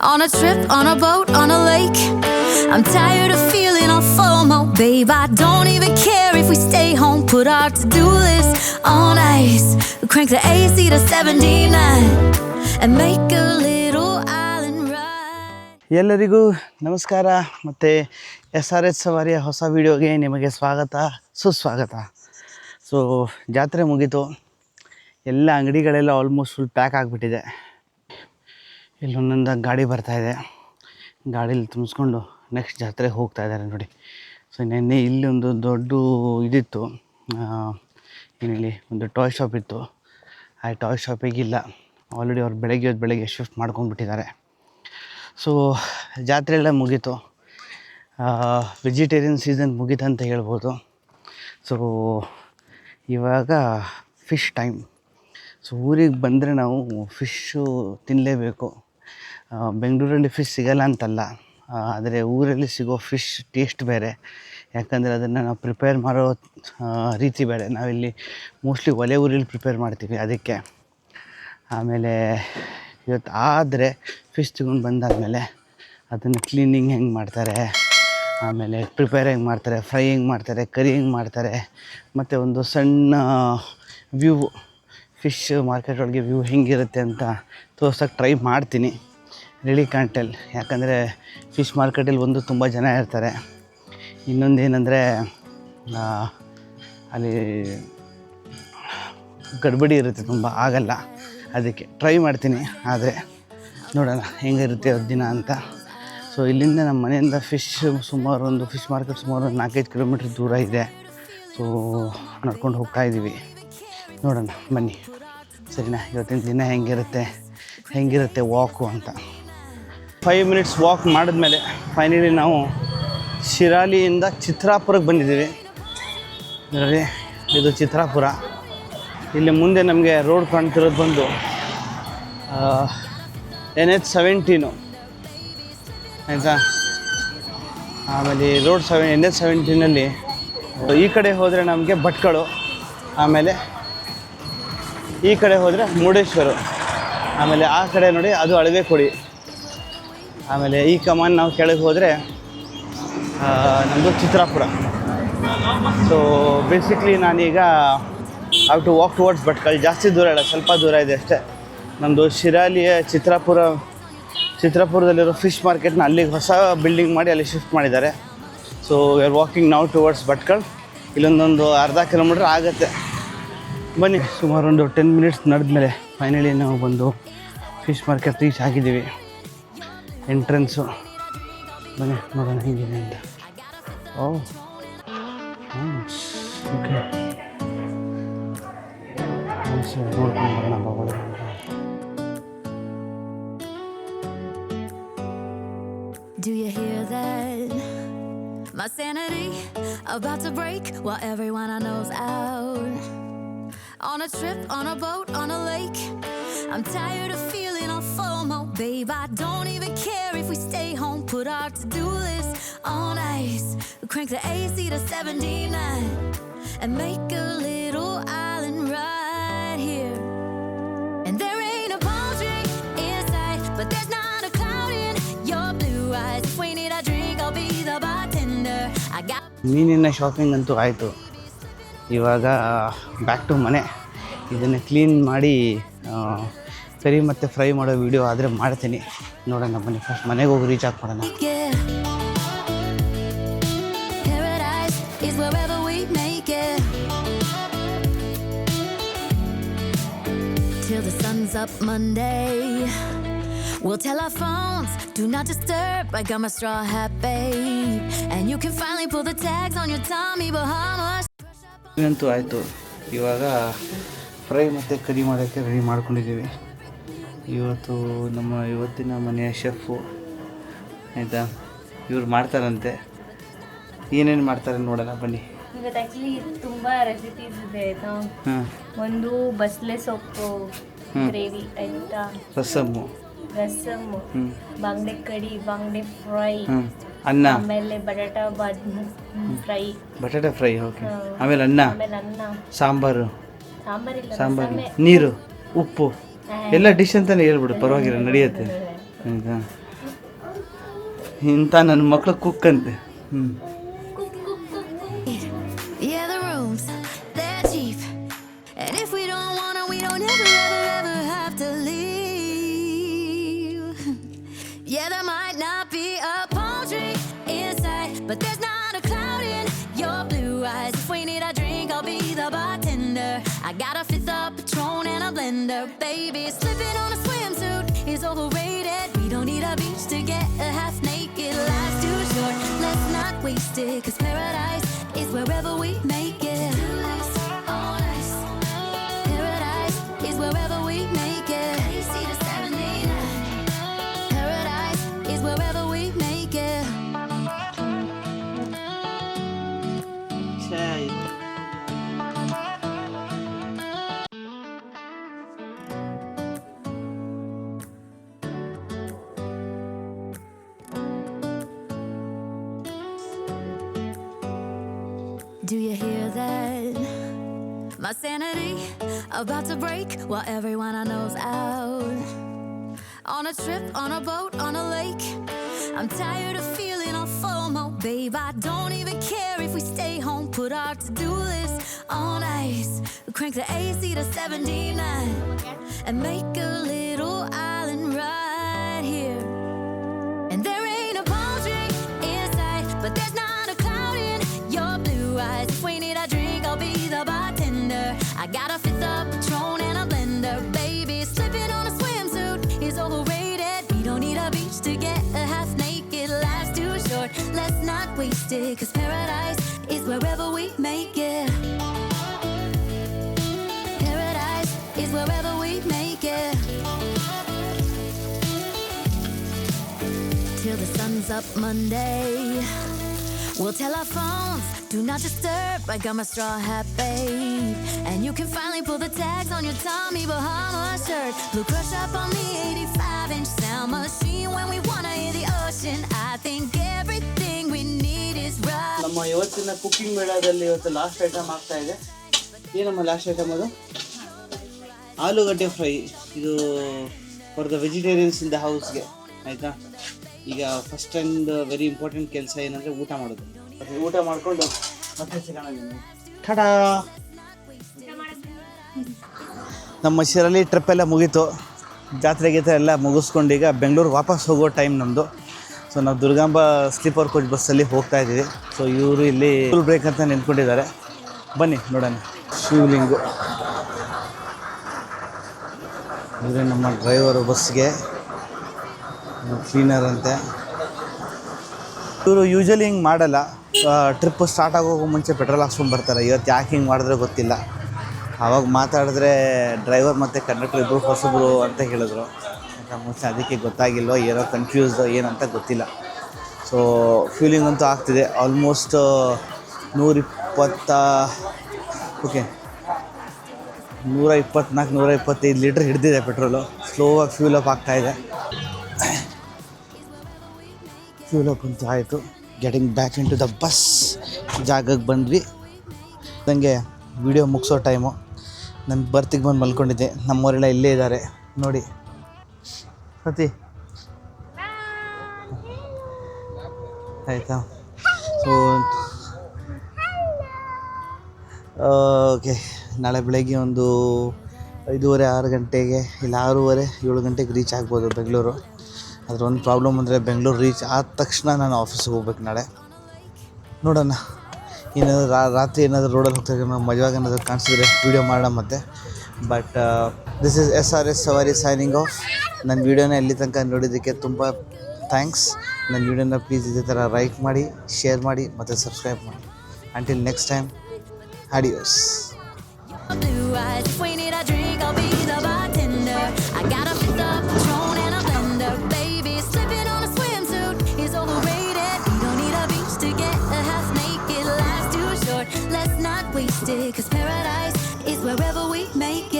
On a trip, on a boat, on a lake. I'm tired of feeling all FOMO, babe. I don't even care if we stay home. Put our to-do list on ice. Crank the AC to 79 and make a little island ride. ಎಲ್ಲರಿಗೂ ನಮಸ್ಕಾರ ಮತ್ತು SRH ಸವಾರಿಯ ಹೊಸ ವಿಡಿಯೋಗೆ ನಿಮಗೆ ಸ್ವಾಗತ ಸುಸ್ವಾಗತ. So ಜಾತ್ರೆ ಮುಗೀತು, ಎಲ್ಲ ಅಂಗಡಿಗಳೆಲ್ಲ ಆಲ್ಮೋಸ್ಟ್ ಫುಲ್ ಪ್ಯಾಕ್ ಆಗಿಬಿಟ್ಟಿದೆ. ಇಲ್ಲೊಂದೊಂದು ಗಾಡಿ ಬರ್ತಾಯಿದೆ, ಗಾಡೀಲಿ ತುಂಬಿಸ್ಕೊಂಡು ನೆಕ್ಸ್ಟ್ ಜಾತ್ರೆಗೆ ಹೋಗ್ತಾ ಇದ್ದಾರೆ ನೋಡಿ. ಸೊ ನೆನ್ನೆ ಇಲ್ಲಿ ಒಂದು ದೊಡ್ಡ ಇದಿತ್ತು, ಏನೇಳಿ ಒಂದು ಟಾಯ್ ಶಾಪ್ ಇತ್ತು. ಆ ಟಾಯ್ ಶಾಪಿಗಿಲ್ಲ, ಆಲ್ರೆಡಿ ಅವ್ರು ಬೆಳಗ್ಗೆ ಶಿಫ್ಟ್ ಮಾಡ್ಕೊಂಡ್ಬಿಟ್ಟಿದ್ದಾರೆ. ಸೊ ಜಾತ್ರೆ ಎಲ್ಲ ಮುಗೀತು, ವೆಜಿಟೇರಿಯನ್ ಸೀಸನ್ ಮುಗೀತು ಅಂತ ಹೇಳ್ಬೋದು. ಸೊ ಇವಾಗ ಫಿಶ್ ಟೈಮ್. ಸೊ ಊರಿಗೆ ಬಂದರೆ ನಾವು ಫಿಶ್ಶು ತಿನ್ನಲೇಬೇಕು. ಬೆಂಗಳೂರಲ್ಲಿ ಫಿಶ್ ಸಿಗೋಲ್ಲ ಅಂತಲ್ಲ, ಆದರೆ ಊರಲ್ಲಿ ಸಿಗೋ ಫಿಶ್ ಟೇಸ್ಟ್ ಬೇರೆ. ಯಾಕಂದರೆ ಅದನ್ನು ನಾವು ಪ್ರಿಪೇರ್ ಮಾಡೋ ರೀತಿ ಬೇರೆ. ನಾವಿಲ್ಲಿ ಮೋಸ್ಟ್ಲಿ ಒಲೆ ಊರಲ್ಲಿ ಪ್ರಿಪೇರ್ ಮಾಡ್ತೀವಿ ಅದಕ್ಕೆ. ಆಮೇಲೆ ಇವತ್ತು ಆದರೆ ಫಿಶ್ ತಗೊಂಡು ಬಂದಾದಮೇಲೆ ಅದನ್ನು ಕ್ಲೀನಿಂಗ್ ಹೆಂಗೆ ಮಾಡ್ತಾರೆ, ಆಮೇಲೆ ಪ್ರಿಪೇರ್ ಹೆಂಗೆ ಮಾಡ್ತಾರೆ, ಫ್ರೈ ಹೆಂಗೆ ಮಾಡ್ತಾರೆ, ಕರಿ ಹೆಂಗೆ ಮಾಡ್ತಾರೆ, ಮತ್ತು ಒಂದು ಸಣ್ಣ ವ್ಯೂ, ಫಿಶ್ ಮಾರ್ಕೆಟ್ ಒಳಗೆ ವ್ಯೂ ಹೆಂಗಿರುತ್ತೆ ಅಂತ ತೋರ್ಸೋಕ್ಕೆ ಟ್ರೈ ಮಾಡ್ತೀನಿ. Really can tell. ಯಾಕಂದರೆ ಫಿಶ್ ಮಾರ್ಕೆಟಲ್ಲಿ ಒಂದು ತುಂಬ ಜನ ಇರ್ತಾರೆ, ಇನ್ನೊಂದು ಏನಂದರೆ ಅಲ್ಲಿ ಗಡ್ಬಡಿ ಇರುತ್ತೆ, ತುಂಬ ಆಗಲ್ಲ. ಅದಕ್ಕೆ ಟ್ರೈ ಮಾಡ್ತೀನಿ, ಆದರೆ ನೋಡೋಣ ಹೆಂಗಿರುತ್ತೆ ದಿನ ಅಂತ. ಸೊ ಇಲ್ಲಿಂದ ನಮ್ಮ ಮನೆಯಿಂದ ಫಿಶ್ ಮಾರ್ಕೆಟ್ ಸುಮಾರು 4-5 ಕಿಲೋಮೀಟ್ರ್ ದೂರ ಇದೆ. ಸೊ ನಡ್ಕೊಂಡು ಹೋಗ್ತಾ ಇದ್ದೀವಿ, ನೋಡೋಣ ಬನ್ನಿ ಸರಿನಾ. ಇವತ್ತಿನ ದಿನ ಹೆಂಗಿರುತ್ತೆ ವಾಕು ಅಂತ. 5 ಮಿನಿಟ್ಸ್ ವಾಕ್ ಮಾಡಿದ್ಮೇಲೆ ಫೈನಲಿ ನಾವು ಶಿರಾಲಿಯಿಂದ ಚಿತ್ರಾಪುರಕ್ಕೆ ಬಂದಿದ್ದೀವಿ. ನೋಡಿ, ಇದು ಚಿತ್ರಾಪುರ. ಇಲ್ಲಿ ಮುಂದೆ ನಮಗೆ ರೋಡ್ ಕಾಣ್ತಿರೋದು ಬಂದು NH17 ಆಯಿತಾ. ಆಮೇಲೆ ರೋಡ್ NH17 ಈ ಕಡೆ ಹೋದರೆ ನಮಗೆ ಭಟ್ಕಳ, ಆಮೇಲೆ ಈ ಕಡೆ ಹೋದರೆ ಮುರುಡೇಶ್ವರ, ಆಮೇಲೆ ಆ ಕಡೆ ನೋಡಿ ಅದು ಅಳವೆಕೊಡಿ. ಆಮೇಲೆ ಈ ಕಮಾನ್ ನಾವು ಕೆಳಗೆ ಹೋದರೆ ನಮ್ಮದು ಚಿತ್ರಾಪುರ. ಸೊ ಬೇಸಿಕ್ಲಿ ನಾನೀಗ have to walk towards Bhatkal. ಜಾಸ್ತಿ ದೂರ ಇಲ್ಲ, ಸ್ವಲ್ಪ ದೂರ ಇದೆ ಅಷ್ಟೇ. ನಮ್ಮದು ಶಿರಾಲಿಯ ಚಿತ್ರಾಪುರದಲ್ಲಿರೋ ಫಿಶ್ ಮಾರ್ಕೆಟ್ನ ಅಲ್ಲಿಗೆ ಹೊಸ ಬಿಲ್ಡಿಂಗ್ ಮಾಡಿ ಅಲ್ಲಿ ಶಿಫ್ಟ್ ಮಾಡಿದ್ದಾರೆ. So we are walking now towards Bhatkal. ಇಲ್ಲೊಂದೊಂದು ಅರ್ಧ ಕಿಲೋಮೀಟ್ರ್ ಆಗುತ್ತೆ. ಬನ್ನಿ, ಸುಮಾರು ಒಂದು 10 ಮಿನಿಟ್ಸ್ ನಡೆದ್ಮೇಲೆ ಫೈನಲಿ ನಾವು ಬಂದು ಫಿಶ್ ಮಾರ್ಕೆಟ್ ರೀಚ್ ಆಗಿದ್ದೀವಿ. ಎಂಟ್ರೆನ್ಸು ಬನ್ನಿ ನೋಡೋಣ ಹೇಗಿದೆ ಅಂತ. ಓಕೆ, ನೋಡ್ಕೊಂಡು ಬರೋಣ ಬಾಬಾ. Do you hear that? My sanity about to break while everyone I know's out. On a trip, on a boat, on a lake. I'm tired of feeling all FOMO, babe. I don't even care if we stay home. Put our to-do list on ice. Crank the AC to 79 and make a little island right here. And there ain't a palm tree in sight, but there's not a cloud in your blue eyes. If we need a drink, I'll be the bartender. I got ಮೀನಿನ shopping ಅಂತೂ ಆಯಿತು. ಇವಾಗ back to ಮನೆ. ಇದನ್ನು clean ಮಾಡಿ ಕರಿ ಮತ್ತು fry ಮಾಡೋ video ಆದರೆ ಮಾಡ್ತೀನಿ, ನೋಡೋಣ ಬನ್ನಿ. ಫಸ್ಟ್ ಮನೆಗೆ ಹೋಗಿ ರೀಚ್ ಮಾಡೋಣ. Paradise is wherever we make it. Till the sun's up Monday. We'll tell our phones, do not disturb. I got my straw hat, babe. And you can finally pull the tags on your Tommy Bahamas. ಇದಂತೂ ಆಯಿತು. ಇವಾಗ fry ಮತ್ತು ಕರಿ ಮಾಡೋಕ್ಕೆ ready ಮಾಡ್ಕೊಂಡಿದ್ದೀವಿ. ಇವತ್ತಿನ ಮನೆಯ chef ಆಯಿತಾ, ಇವ್ರು ಮಾಡ್ತಾರಂತೆ. ಏನೇನು ಮಾಡ್ತಾರೆ ನೋಡೋಣ ಬನ್ನಿ. ಇವತ್ತು ಆ್ಯಕ್ಚುಲಿ ತುಂಬ ರೆಸಿಪೀಸ್ ಇದೆ ಆಯಿತಾ. ಒಂದು ಬಸಳೆ ಸೊಪ್ಪು ಗ್ರೇವಿ ಆಯಿತಾ, ರಸಮ್ಮು, ಬಂಗಡೆ ಕಡಿ, ಬಂಗಡೆ ಫ್ರೈ, ಅನ್ನ, ಆಮೇಲೆ ಬಟಾಟಾ ಫ್ರೈ. ಓಕೆ, ಆಮೇಲೆ ಅನ್ನ, ಸಾಂಬಾರು, ನೀರು, ಉಪ್ಪು ಎಲ್ಲ ಡಿಶ್ ಅಂತಲೇ ಹೇಳ್ಬಿಡು, ಪರವಾಗಿಲ್ಲ ನಡೆಯುತ್ತೆ ಆಯಿತಾ. ಇಂಥ ನನ್ನ ಮಕ್ಕಳು ಕುಕ್ಕಂತೆ. Yeah, the rooms, they're cheap. And if we don't wanna, we don't ever have to leave. Yeah, there might not be a palm tree inside, but there's not a cloud in your blue eyes. If we need a drink, I'll be the bartender. I got a fifth of Patron and a blender. Baby, slipping on a swimsuit is overrated. We don't need a beach to get half naked. Life's too short, let's not waste it. Cause paradise is wherever we make it. Paradise is wherever we make it. Paradise is wherever we make it. Do you hear that? My sanity about to break while everyone I know's out. On a trip, on a boat, on a lake. I'm tired of feeling all FOMO, babe. I don't even care if we stay home. Put our to-do list on ice. Crank the AC to 79 and make a little island right here. And there ain't a palm tree inside, but there's not a cloud in your blue eyes. If we need a drink, I'll be the bartender. I got a fifth of Patron and a blender. Baby, slipping on a swimsuit is overrated. We don't need a beach to get half naked. Life's too short, let's not waste it. Cause paradise is wherever we make it. Paradise is wherever we make it. Till the sun's up Monday, we'll tell our phones, do not disturb. I got my straw hat, babe. And you can finally pull the tags on your Tommy Bahama shirt. Blue crush up on the 85-inch sound machine when we wanna hear the ocean. I think everything we need is right. ನಮ್ಮ ಇವತ್ತಿನ cooking ಮೇಳದಲ್ಲಿ ಇವತ್ತು last item ಆಗ್ತಾ ಇದೆ. ಏನಮ್ಮ last item ಅದು? ಆಲೂಗಡ್ಡೆ fry. ಇದು for the vegetarians in the ಹೌಸ್ಗೆ, ಆಯಿತಾ? ಈಗ ಫಸ್ಟ್ ಆ್ಯಂಡ್ ವೆರಿ ಇಂಪಾರ್ಟೆಂಟ್ ಕೆಲಸ ಏನಂದರೆ ಊಟ ಮಾಡೋದು. ಊಟ ಮಾಡಿಕೊಂಡು ಮತ್ತೆ ಸಿಗೋಣ. ಠಡಾ, ನಮ್ಮ ಶಿರಲ್ಲಿ ಟ್ರಿಪ್ ಎಲ್ಲ ಮುಗೀತು. ಜಾತ್ರೆ ಗೀತ್ರೆ ಎಲ್ಲ ಮುಗಿಸ್ಕೊಂಡು ಈಗ ಬೆಂಗಳೂರು ವಾಪಸ್ ಹೋಗೋ ಟೈಮ್ ನಮ್ಮದು. ಸೊ ನಾವು ದುರ್ಗಾಂಬ ಸ್ಲೀಪರ್ ಕೋಚ್ ಬಸ್ಸಲ್ಲಿ ಹೋಗ್ತಾ ಇದ್ದೀವಿ. ಸೊ ಇವರು ಇಲ್ಲಿ ಫುಲ್ ಬ್ರೇಕ್ ಅಂತ ನಿಂತ್ಕೊಂಡಿದ್ದಾರೆ. ಬನ್ನಿ ನೋಡೋಣ. ಶಿವಲಿಂಗು ಇವರೇ ನಮ್ಮ ಡ್ರೈವರು, ಬಸ್ಗೆ ಕ್ಲೀನರ್ ಅಂತೆ. ಇವರು ಯೂಶ್ವಲಿ ಹಿಂಗೆ ಮಾಡಲ್ಲ. ಟ್ರಿಪ್ ಸ್ಟಾರ್ಟ್ ಆಗೋಕ್ಕೂ ಮುಂಚೆ ಪೆಟ್ರೋಲ್ ಹಾಕ್ಸ್ಕೊಂಡು ಬರ್ತಾರೆ. ಇವತ್ತು ಯಾಕೆ ಹಿಂಗೆ ಮಾಡಿದ್ರೆ ಗೊತ್ತಿಲ್ಲ. ಆವಾಗ ಮಾತಾಡಿದ್ರೆ ಡ್ರೈವರ್ ಮತ್ತು ಕಂಡಕ್ಟರ್ ಇಬ್ಬರು ಹೊಸಬ್ರು ಅಂತ ಹೇಳಿದ್ರು. ಮುಂಚೆ ಅದಕ್ಕೆ ಗೊತ್ತಾಗಿಲ್ವೋ ಏನೋ ಕನ್ಫ್ಯೂಸ್ಡೋ ಏನಂತ ಗೊತ್ತಿಲ್ಲ. ಸೊ ಫ್ಯೂಲಿಂಗ್ ಅಂತೂ ಆಗ್ತಿದೆ. ಆಲ್ಮೋಸ್ಟ್ 124-125 ಲೀಟ್ರ್ ಹಿಡಿದಿದೆ ಪೆಟ್ರೋಲು. ಸ್ಲೋವಾಗಿ ಫ್ಯೂಲ್ ಅಪ್ ಆಗ್ತಾಯಿದೆ. ಫ್ಯೂಲ್ ಅಪ್ ಅಂತೂ ಆಯಿತು. Getting back into the bus. ಜಾಗಕ್ಕೆ ಬಂದ್ವಿ. ನನಗೆ ವಿಡಿಯೋ ಮುಗಿಸೋ ಟೈಮು. ನನ್ನ ಬರ್ತಿಗೆ ಬಂದು ಮಲ್ಕೊಂಡಿದ್ದೆ. ನಮ್ಮವರೆಲ್ಲ ಇಲ್ಲೇ ಇದ್ದಾರೆ ನೋಡಿ. ಸತಿ ಆಯಿತಾ? ಸೊ ಓಕೆ, ನಾಳೆ ಬೆಳಗ್ಗೆ ಒಂದು 5:30-6 ಗಂಟೆಗೆ, ಇಲ್ಲ 6:30-7 ಗಂಟೆಗೆ ರೀಚ್ ಆಗ್ಬೋದು ಬೆಂಗಳೂರು. ಅದ್ರ ಒಂದು ಪ್ರಾಬ್ಲಮ್ ಅಂದರೆ ಬೆಂಗಳೂರು ರೀಚ್ ಆದ ತಕ್ಷಣ ನಾನು ಆಫೀಸಿಗೆ ಹೋಗ್ಬೇಕು ನಾಳೆ. ನೋಡೋಣ, ಏನಾದರೂ ರಾತ್ರಿ ಏನಾದರೂ ರೋಡಲ್ಲಿ ಹೋಗ್ತಾ ಮಜವಾಗಿ ಏನಾದರೂ ಕಾಣಿಸಿದ್ರೆ ವೀಡಿಯೋ ಮಾಡೋಣ ಮತ್ತೆ. ಬಟ್ ದಿಸ್ ಇಸ್ SRS ಸವಾರಿ ಸೈನಿಂಗ್ ಆಫ್. ನನ್ನ ವೀಡಿಯೋನ ಇಲ್ಲಿ ತನಕ ನೋಡಿದ್ದಕ್ಕೆ ತುಂಬ ಥ್ಯಾಂಕ್ಸ್. ನನ್ನ ವೀಡಿಯೋನ ಪ್ಲೀಸ್ ಇದೇ ಥರ ಲೈಕ್ ಮಾಡಿ, ಶೇರ್ ಮಾಡಿ ಮತ್ತು ಸಬ್ಸ್ಕ್ರೈಬ್ ಮಾಡಿ. Until next time, adios. Cause paradise is wherever we make it.